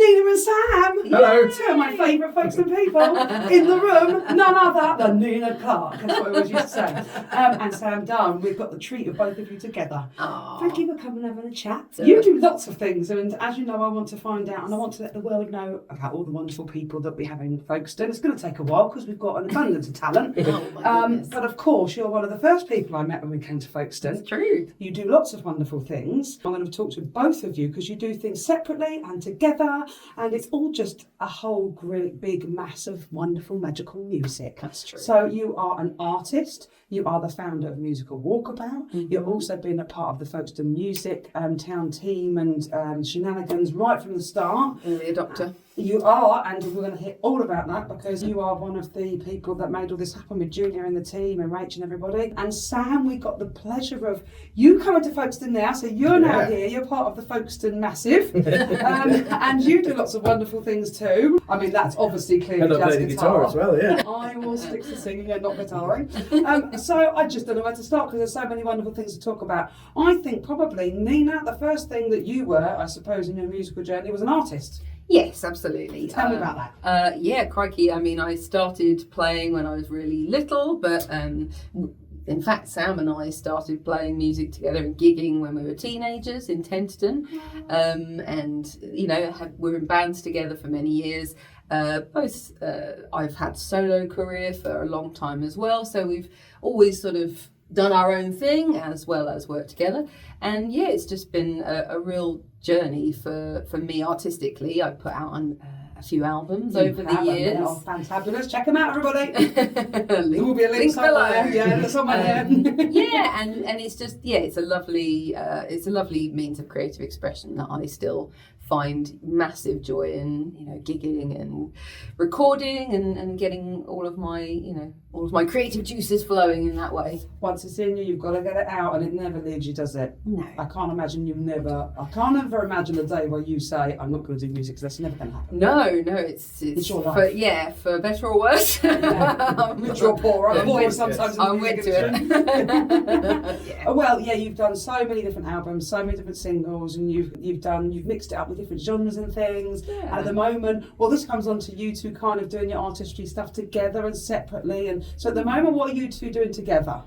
Nina and Sam. Hello. Two of my favourite Folkestone people in the room. None other than ninaclark. That's what I always used to say. And Sam Dunn. We've got the treat of both of you together. Aww. Thank you for coming over and chat. You do lots of things, and as you know, I want to find out and I want to let the world know about all the wonderful people that we have in Folkestone. It's going to take a while because we've got an abundance of talent. But of course, you're one of the first people I met when we came to Folkestone. It's true. You do lots of wonderful things. I'm going to talk to both of you because you do things separately and together, and it's all just a whole great big mass of wonderful magical music. That's true. So you are an artist. You are the founder of Musical Walkabout. Mm-hmm. You've also been a part of the Folkestone Music Town team and shenanigans right from the start. Early adopter. You are, and we're going to hear all about that because you are one of the people that made all this happen with Julia and the team and Rach and everybody. And Sam, we got the pleasure of you coming to Folkestone now, so you're now here. You're part of the Folkestone Massive, and you do lots of wonderful things too. I mean, that's obviously clearly And I jazz play the guitar guitar as well, yeah. I will stick to singing and not guitaring. So I just don't know where to start because there's so many wonderful things to talk about. I think probably, Nina, the first thing that you were, I suppose, in your musical journey was an artist. Yes, absolutely. Tell me about that. Yeah, crikey. I mean, I started playing when I was really little, but in fact, Sam and I started playing music together and gigging when we were teenagers in Tenterden. And, you know, we're in bands together for many years. I've had solo career for a long time as well. So we've always sort of done our own thing as well as worked together. And yeah, it's just been a real journey for me artistically. I put out a few albums over the years. Oh, fantabulous. Check them out, everybody. There will be a link link below. Yeah, there's somewhere there. Yeah, and it's just, yeah, it's a lovely means of creative expression that I still find massive joy in, you know, gigging and recording and getting all of my creative juices flowing in that way. Once it's in you, you've got to get it out, and it never leaves you, does it? No. I can't ever imagine a day where you say, I'm not going to do music, because that's never going to happen. No, it's your life. for better or worse. It's your poor. I'm poor sometimes. I'm with it. Yeah. Well, yeah, you've done so many different albums, so many different singles, and you've mixed it up with different genres and things. Yeah. And at the moment, well, this comes on to you two kind of doing your artistry stuff together and separately. And so at the moment, what are you two doing together?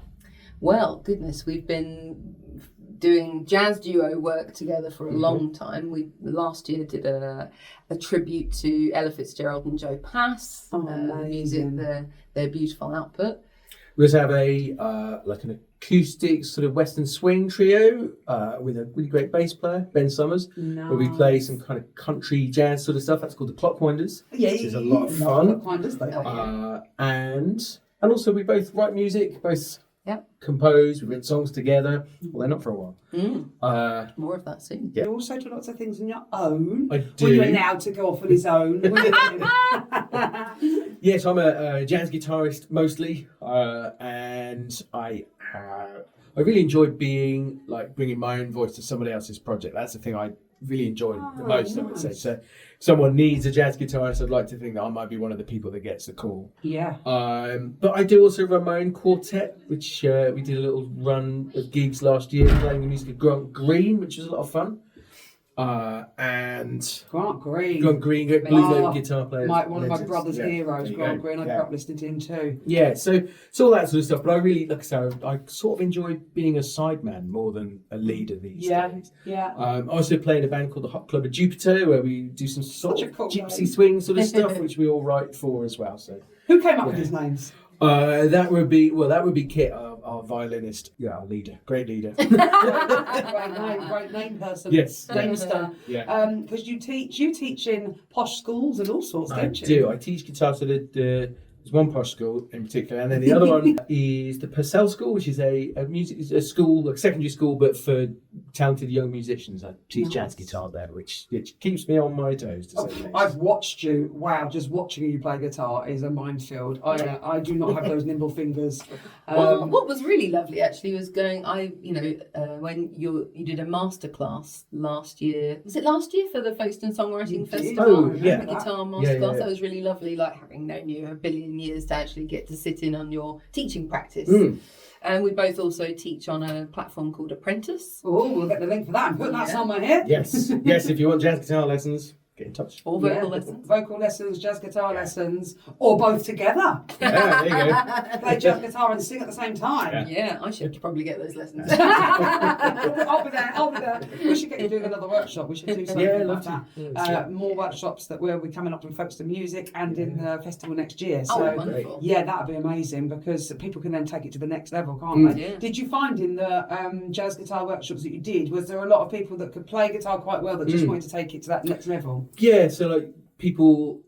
Well, goodness, we've been doing jazz duo work together for a long time. We last year did a tribute to Ella Fitzgerald and Joe Pass. Music, their beautiful output. We also have an acoustic sort of Western swing trio with a really great bass player, Ben Summers, where we play some kind of country jazz sort of stuff. That's called the Clockwinders, which is a lot of fun. And also we both write music, both compose, we've written songs together. Well, they're not for a while. More of that soon. You also do lots of things on your own. I do. Well, you're allowed to go off on his own. Yes, I'm a jazz guitarist mostly, and I really enjoy bringing my own voice to somebody else's project. That's the thing I really enjoy the most, I would say. So if someone needs a jazz guitarist, I'd like to think that I might be one of the people that gets the call. Yeah. But I do also run my own quartet, which we did a little run of gigs last year playing the music of Grant Green, which was a lot of fun. And Grant Green, great blue note guitar player. One of my brother's heroes, Grant Green. I grew up listening to him too. Yeah, so it's all that sort of stuff. But I really, like I said, I sort of enjoy being a sideman more than a leader these days. Yeah. I also play in a band called the Hot Club of Jupiter, where we do some sort of cool gypsy swing sort of stuff, which we all write for as well. So who came up with his names? That would be Kit, our violinist, our leader, great leader. great name person. Yes, Gamester. Yeah. Because you teach in posh schools and all sorts, don't you? I do. I teach guitar to there's one posh school in particular, and then the other one is the Purcell School, which is a secondary school, but for talented young musicians. I teach jazz guitar there, which keeps me on my toes, to say the least. I've watched you. Wow, just watching you play guitar is a minefield. I do not have those nimble fingers. Well, what was really lovely actually was going. When you did a masterclass last year. Was it last year for the Folkestone Songwriting Festival? Oh, yeah. Guitar masterclass. That was really lovely. Like having known you a billion years to actually get to sit in on your teaching practice. And we both also teach on a platform called Apprentice. Oh, we'll get the link for that and put that somewhere here. Yes. If you want jazz guitar lessons, get in touch. Or vocal lessons. Vocal lessons, jazz guitar lessons, or both together. Yeah, there you go. Play jazz guitar and sing at the same time. Yeah, I should probably get those lessons. I'll be there. We should get you doing another workshop. We should do something like that. Yeah, more workshops that will be coming up in Folkestone Music and in the festival next year. So, Oh, wonderful. yeah, that'd be amazing because people can then take it to the next level, can't they? Yeah. Did you find in the jazz guitar workshops that you did, was there a lot of people that could play guitar quite well that just wanted to take it to that next level? Yeah, so like people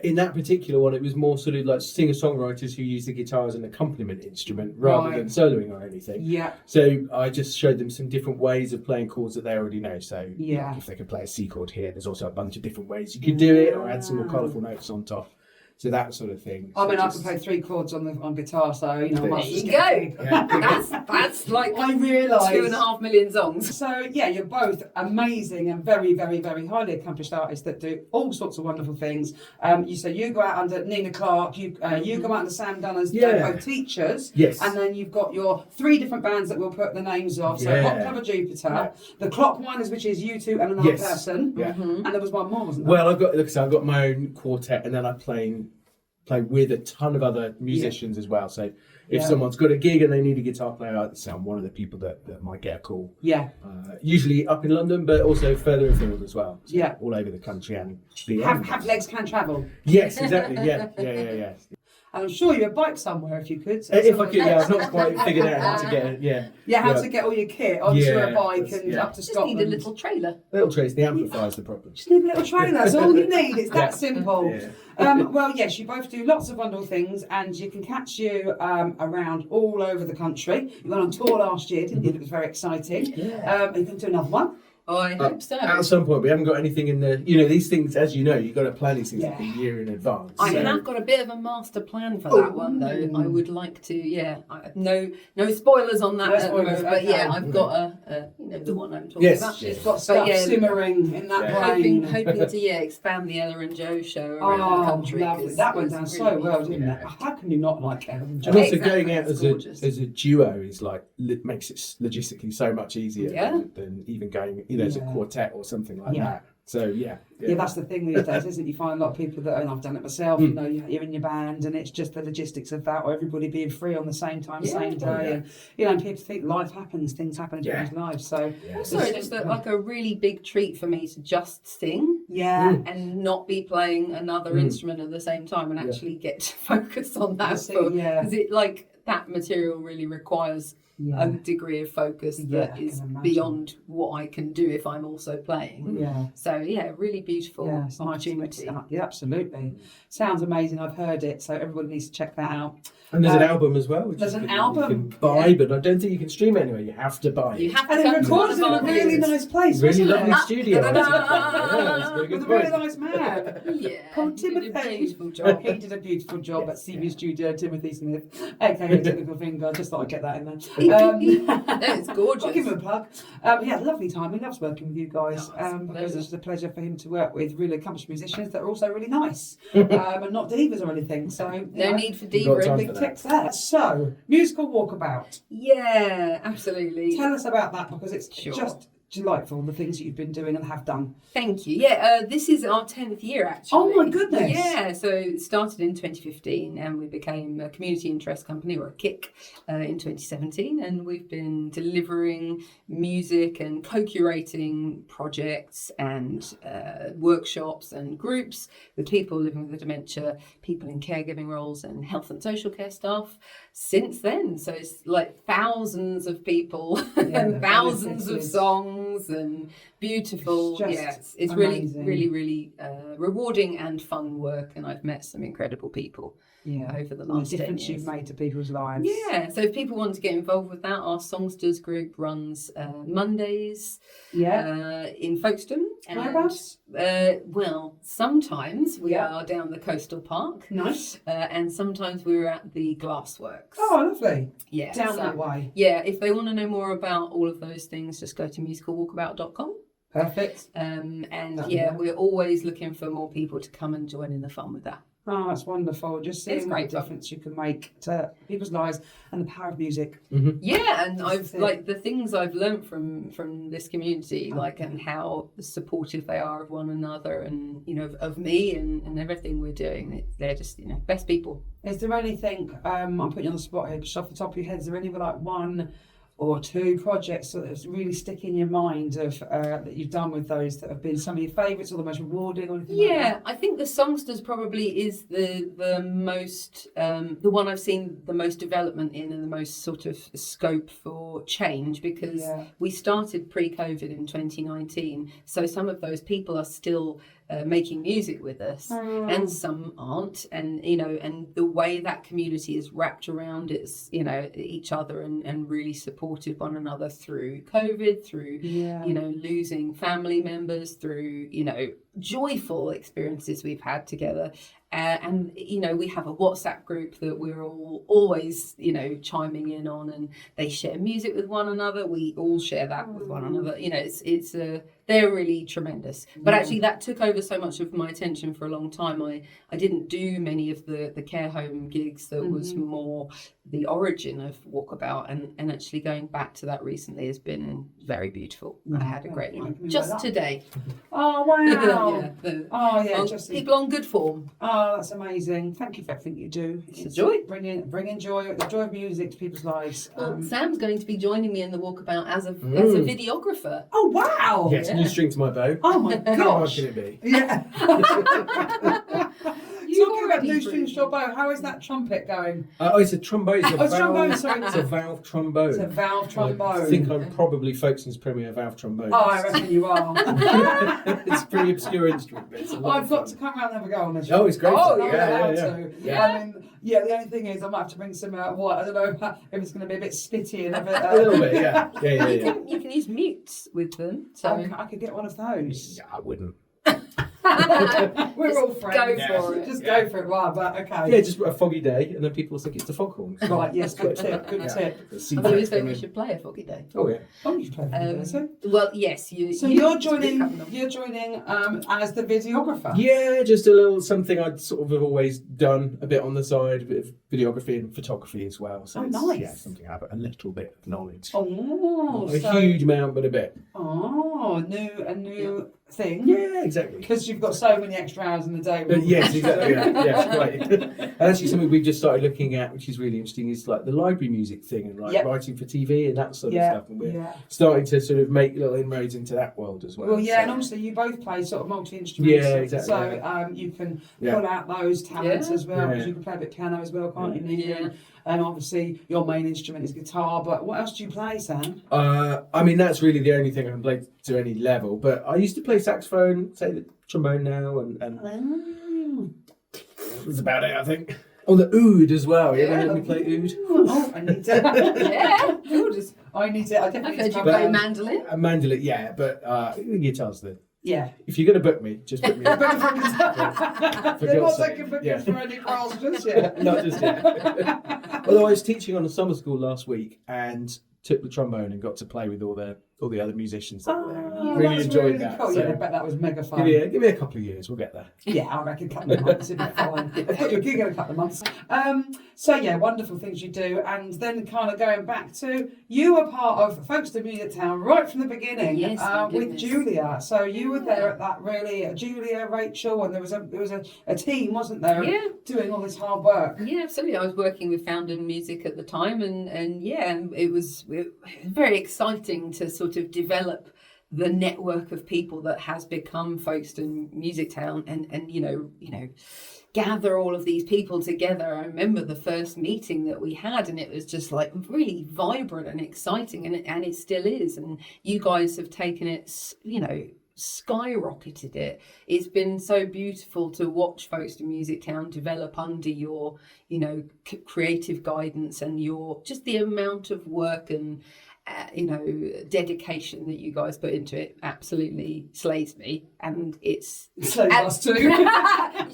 in that particular one, it was more sort of like singer-songwriters who use the guitar as an accompaniment instrument rather than soloing or anything. Yeah. So I just showed them some different ways of playing chords that they already know. So Yeah. if they could play a C chord here, there's also a bunch of different ways you could do it, or add some more colourful notes on top. So that sort of thing. I So mean, I just- can play 3 chords on guitar, so you know. I might There just you get go. big. That's like I realise 2.5 million songs. So yeah, you're both amazing and very, very, very highly accomplished artists that do all sorts of wonderful things. You say you go out under ninaclark, you go out under Sam Dunn as both teachers. Yes. And then you've got your 3 different bands that we'll put the names of. So Yeah. Hot Clever Jupiter, the Clockwinders, which is you two and another Yes. person. Yeah. And there was one more, wasn't there? Well, I've got my own quartet, and then I play with a ton of other musicians as well. So if someone's got a gig and they need a guitar player, I'm one of the people that might get a call. Yeah. Usually up in London, but also further afield as well. So Yeah. all over the country and beyond. Have legs can travel. Yes, exactly. Yeah. And I'm sure you would bike somewhere if you could. So If I could, I've not quite figured out how to get it. Yeah. how to get all your kit onto a bike that's- and up to Just Scotland. need a little trailer. Little trace, the amplifier's the problem. Just need a little trailer. That's all you need. It's that simple. Yeah. Well, yes, you both do lots of wonderful things, and you can catch you around all over the country. You went on tour last year, didn't you? It was very exciting. Yeah. You can do another one. I hope so. At some point, we haven't got anything in the. These things, as you know, you've got to plan these things like a year in advance. I so- have got a bit of a master plan for that one, though. I would like to, no spoilers on that, No at the spoilers, moment, but okay. I've got the one I'm talking Yes. about. It's got stuff simmering in that brain. Hoping to expand the Ella and Joe show around the country. Lovely. 'cause That went it's down really so well, beautiful. didn't it? How can you not like Ella and Joe? And also Exactly, going out it's as gorgeous. a duo is like makes it logistically so much easier Yeah. than even going as a quartet or something like that. So Yeah, that's the thing these days, isn't it? You find a lot of people that, and I've done it myself, you're in your band and it's just the logistics of that, or everybody being free on the same time, same day. And people think life happens, things happen in people's lives. So, Also, just like a really big treat for me to just sing and not be playing another instrument at the same time and actually get to focus on that. Because it that material really requires a degree of focus that is beyond what I can do if I'm also playing. So really beautiful opportunity. Yeah, absolutely. Sounds amazing. I've heard it, so everybody needs to check that out. And there's an album as well. There's an you album. can buy, but I don't think you can stream it anyway. You have to buy it. You have to And it come to one recorded of in a our really gigs. nice place, Really wasn't lovely it? studio. Da-da-da! With With a really nice man. Yeah, Called he did a Timothy. beautiful job. He did a beautiful job at CB Studio, Timothy Smith, aka Typical Finger. I just thought I'd get that in there. No, it's gorgeous. I'll give him a plug. He had a lovely time. He loves working with you guys because it's a pleasure for him to work with really accomplished musicians that are also really nice and not divas or anything. So No need for got diva. time Big for big tips there. So, Musical Walkabout. Yeah, absolutely. Tell us about that because it's Sure. just delightful, the things that you've been doing and have done. Thank you. Yeah, this is our 10th year actually. Oh my goodness. Yeah, so it started in 2015 and we became a community interest company, or a KIC, in 2017, and we've been delivering music and co-curating projects and workshops and groups with people living with dementia, people in caregiving roles and health and social care staff since then. So it's like thousands of people and thousands of songs and beautiful. It's really, amazing. really rewarding and fun work, and I've met some incredible people over the last 10 difference years. you've made to people's lives. Yeah, so if people want to get involved with that, our Songsters group runs Mondays in Folkestone. Whereabouts? Well, sometimes we are down the coastal park. Nice. And sometimes we're at the Glassworks. Oh, lovely. Yeah, Down so- that way. Yeah, if they want to know more about all of those things, just go to musicalwalkabout.com. Perfect. And we're always looking for more people to come and join in the fun with that. Oh, that's wonderful. Just seeing what great fun. difference you can make to people's lives and the power of music. Yeah, and I've like the things I've learned from this community, like, and how supportive they are of one another, and of me and everything we're doing. They're just best people. Is there anything, I'm putting you on the spot here, just off the top of your head, is there any like one or two projects that really stick in your mind of that you've done with those that have been some of your favourites or the most rewarding or anything like that? I think the Songsters probably is the most the one I've seen the most development in and the most sort of scope for change, because we started pre-COVID in 2019, so some of those people are still making music with us, and some aren't, and and the way that community is wrapped around each other and really supported one another through COVID, through losing family members, through joyful experiences we've had together. And we have a WhatsApp group that we're all always chiming in on, and they share music with one another. We all share that with one another. It's they're really tremendous. But actually that took over so much of my attention for a long time. I didn't do many of the care home gigs that was more the origin of Walkabout, and actually going back to that recently has been very beautiful. I had a great one just today. Oh wow. People on good form. Oh, that's amazing. Thank you for everything you do. It's a joy. Bringing joy, the joy of music to people's lives. Sam's going to be joining me in the Walkabout as a videographer. Oh wow. Yeah, it's a new string to my bow. Oh my How hard gosh. can it be? Yeah. Talking about new strings to your bow, how is that trumpet going? It's a trombone. It's trombone, sorry. It's a valve trombone. It's a valve trombone. I think I'm probably Folkestone's premier valve trombone. Oh, I reckon you are. It's a pretty obscure instrument, but it's a lot I've of got fun. to come around and have a go on this. Oh, it's great. Oh, fun. yeah. I mean, the only thing is I might have to bring some, I don't know if it's going to be a bit spitty and a bit... A little bit, yeah. You can use mutes with them. So I could get one of those. Yeah, I wouldn't. We're all friends. Go for it. Just go for it. Wow, but okay. Yeah, just a foggy day, and then people think it's the foghorn. Right, yes, good tip, good tip. I always think we should play a foggy day. Oh yeah. Oh, you should play for Well, yes. You're joining as the videographer. Yeah, just a little something I'd sort of have always done a bit on the side, a bit of videography and photography as well. So nice. Yeah, something I have a little bit of knowledge. Oh, Not a huge amount, but a bit. Oh, a new thing. Yeah, exactly. Because you've got so many extra hours in the day. Yes, exactly. Yeah, right. And actually, something we've just started looking at, which is really interesting, is like the library music thing and like writing for TV and that sort of stuff. And we're starting to sort of make little inroads into that world as well. Well, yeah, and also you both play sort of multi-instruments. Yeah, exactly. So you can pull out those talents as well, because you can play a bit piano as well, can't you? Yeah. And obviously your main instrument is guitar, but what else do you play, Sam? I mean, that's really the only thing I can play to any level, but I used to play saxophone, say the trombone now, and that's about it, I think. Oh, the oud as well. You ever heard me play oud? Oh, I need to. I need to. I definitely I've need heard to you come play down. mandolin. A mandolin, yeah, but guitar's the... Yeah. If you're going to book me, just book me. They're For not God's sake. taking bookings Yeah. for any class just yet. Not just yet. Although I was teaching on a summer school last week and took the trombone and got to play with all the other musicians that were there. Really that's enjoyed really that. Cool. So Yeah, I bet that was mega fun. give me a couple of years, we'll get there. Yeah, I reckon a couple of months would be fine. I've got your gig in a couple of months. So yeah, wonderful things you do, and then kind of going back to you were part of Folkestone Music Town right from the beginning. Yes, my with goodness. Julia. So you were there at that really Julia, Rachel, and there was a team, wasn't there? Yeah. Doing all this hard work. Yeah, absolutely. I was working with Fountain Music at the time, and it was very exciting to sort of develop the network of people that has become Folkestone Music Town, and you know gather all of these people together. I remember the first meeting that we had, and it was just like really vibrant and exciting, and it still is. And you guys have taken it, skyrocketed it. It's been so beautiful to watch Folkestone Music Town develop under your, creative guidance and your just the amount of work and dedication that you guys put into it absolutely slays me, and it's Slays us too.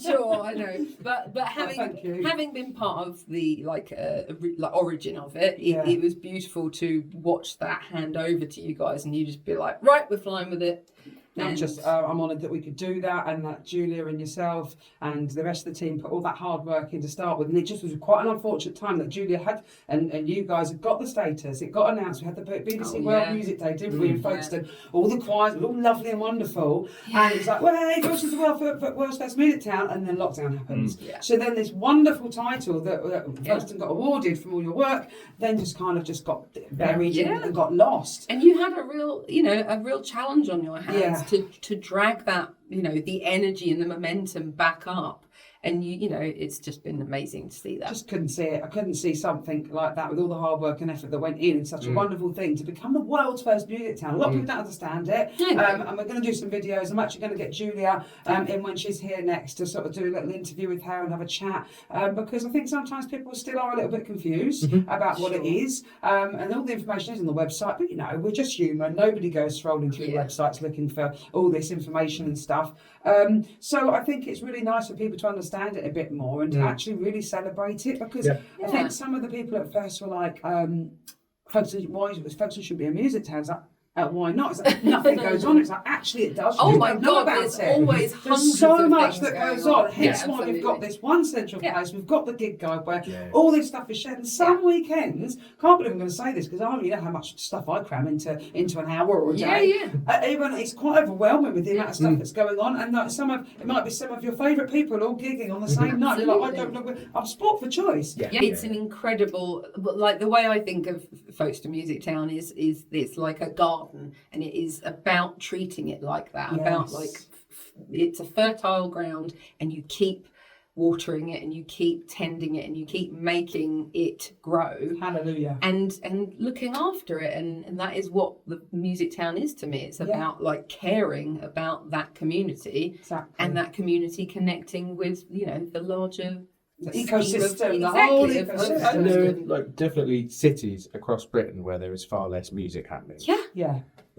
Sure, I know, but having been part of the origin of it, it was beautiful to watch that hand over to you guys, and you just be like, right, we're flying with it. I'm honoured that we could do that, and that Julia and yourself and the rest of the team put all that hard work in to start with. And it just was quite an unfortunate time that Julia had, and you guys had got the status. It got announced. We had the BBC World Music Day, didn't we, in Folkestone? All the choirs, it was all lovely and wonderful. And it was like, well, hey, Folkestone's the world's first music town, and then lockdown happens. So then this wonderful title that Folkestone got awarded from all your work, then just kind of just got buried and got lost. And you had a real challenge on your hands to drag that, the energy and the momentum back up. And it's just been amazing to see that. Just couldn't see it. I couldn't see something like that with all the hard work and effort that went in. Such a wonderful thing to become the world's first music town. A lot of people don't understand it. And we're going to do some videos. I'm actually going to get Julia in when she's here next to sort of do a little interview with her and have a chat. Because I think sometimes people still are a little bit confused about what it is. And all the information is on the website. But we're just human. Nobody goes strolling through websites looking for all this information and stuff. So I think it's really nice for people to understand it a bit more and to actually really celebrate it, because I think some of the people at first were like, Folkestone should be a music town. It's like, why not? It's like nothing goes on. It's like, actually it does. Oh my God, there's always there's so much that going goes on. Hence why we've got this one central place. We've got the gig guide where all this stuff is shared. And some weekends, can't believe I'm going to say this because you know how much stuff I cram into an hour or a day. Even it's quite overwhelming with the amount of stuff that's going on. And like it might be some of your favourite people all gigging on the same night. You're like, I don't know. I'm sport for choice. It's an incredible, like the way I think of Folkestone Music Town is this like a garden. And it is about treating it like that, about like it's a fertile ground, and you keep watering it and you keep tending it and you keep making it grow. Hallelujah. And looking after it, and that is what the music town is to me. It's about like caring about that community and that community connecting with the larger ecosystem, the whole ecosystem. And there are definitely cities across Britain where there is far less music happening.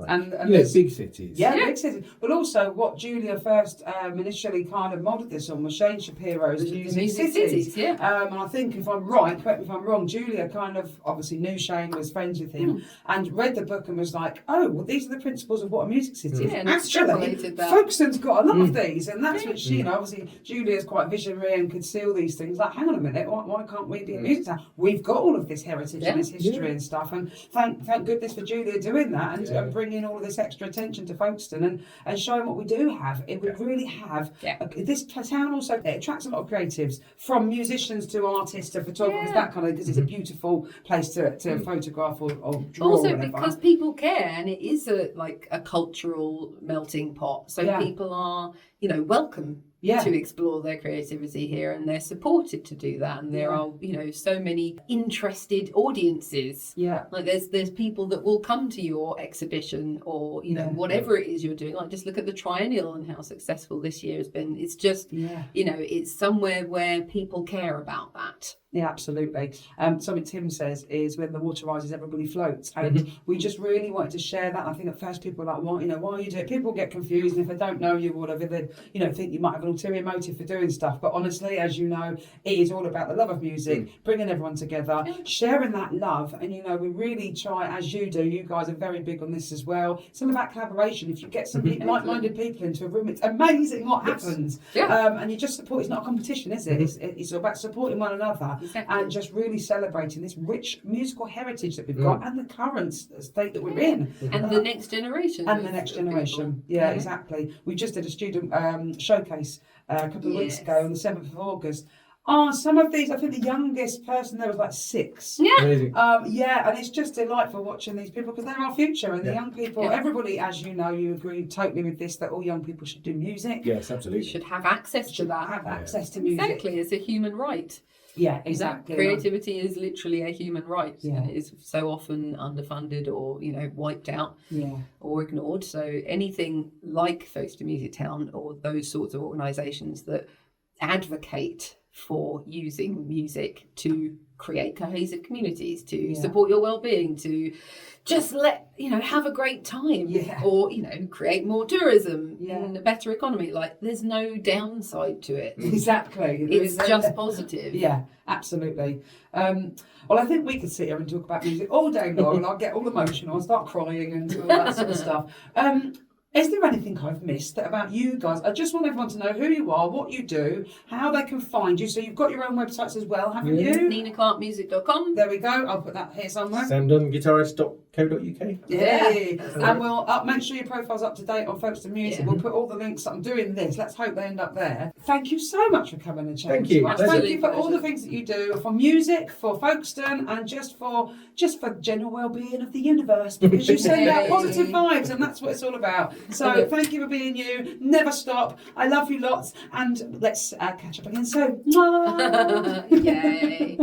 And big cities. Big cities. But also what Julia first initially kind of modelled this on was Shane Shapiro's Music Cities. And I think if I'm right, correct me if I'm wrong, Julia kind of obviously knew Shane, was friends with him, and read the book and was like, oh, well, these are the principles of what a music city is. And actually, Folkestone's got a lot of these, and that's what she, obviously Julia's quite visionary and could see all these things. Like, hang on a minute, why can't we be a music town? We've got all of this heritage and this history and stuff, and thank goodness for Julia doing that and bringing all of this extra attention to Folkestone and showing what we do have. We really have. This town also attracts a lot of creatives, from musicians to artists to photographers, that kind of, because it's a beautiful place to photograph or draw. Also or because people care, and it is a cultural melting pot. So people are, welcome to explore their creativity here, and they're supported to do that, and there are so many interested audiences. Like there's people that will come to your exhibition or whatever it is you're doing. Like, just look at the Triennial and how successful this year has been. It's just it's somewhere where people care about that. Yeah, absolutely. Something Tim says is, when the water rises, everybody floats. And we just really wanted to share that. I think at first people were like, why are you doing it? People get confused, and if they don't know you or whatever, they think you might have an ulterior motive for doing stuff. But honestly, as you know, it is all about the love of music, bringing everyone together, sharing that love. And we really try, as you do, you guys are very big on this as well. It's all about collaboration. If you get some like-minded people into a room, it's amazing what happens. And you just support. It's not a competition, is it? It's about supporting one another. And just really celebrating this rich musical heritage that we've got and the current state that we're in. And the next generation. And the next generation. Yeah, exactly. We just did a student showcase a couple of weeks ago on the 7th of August. Some of these, I think the youngest person there was like 6. Amazing. And it's just delightful watching these people, because they're our future, and the young people, everybody, as you know, you agree totally with this, that all young people should do music. Yes, absolutely. Should have access to that. Have access to music. Exactly, it's a human right. Yeah, exactly. Creativity is literally a human right, and it is so often underfunded or wiped out or ignored. So anything like Folkestone Music Town or those sorts of organisations that advocate for using music to create cohesive communities, to support your well-being, to just have a great time, or create more tourism and a better economy. Like, there's no downside to it. Exactly. It's just positive. Yeah, absolutely. Well, I think we could sit here and talk about music all day long, and I'll get all emotional, I'll start crying and all that sort of stuff. Is there anything I've missed about you guys? I just want everyone to know who you are, what you do, how they can find you. So you've got your own websites as well, haven't you? ninaclarkmusic.com. There we go. I'll put that here somewhere. Samdunn, guitarist.co.uk. Yay. And we'll make sure your profile's up to date on Folkestone Music. We'll put all the links. I'm doing this. Let's hope they end up there. Thank you so much for coming and chatting Thank you. to us. Pleasure. Thank you for all the things that you do for music, for Folkestone, and just for general well-being of the universe, because you send out positive vibes, and that's what it's all about. So thank you for being you. Never stop. I love you lots, and let's catch up again soon. Yay.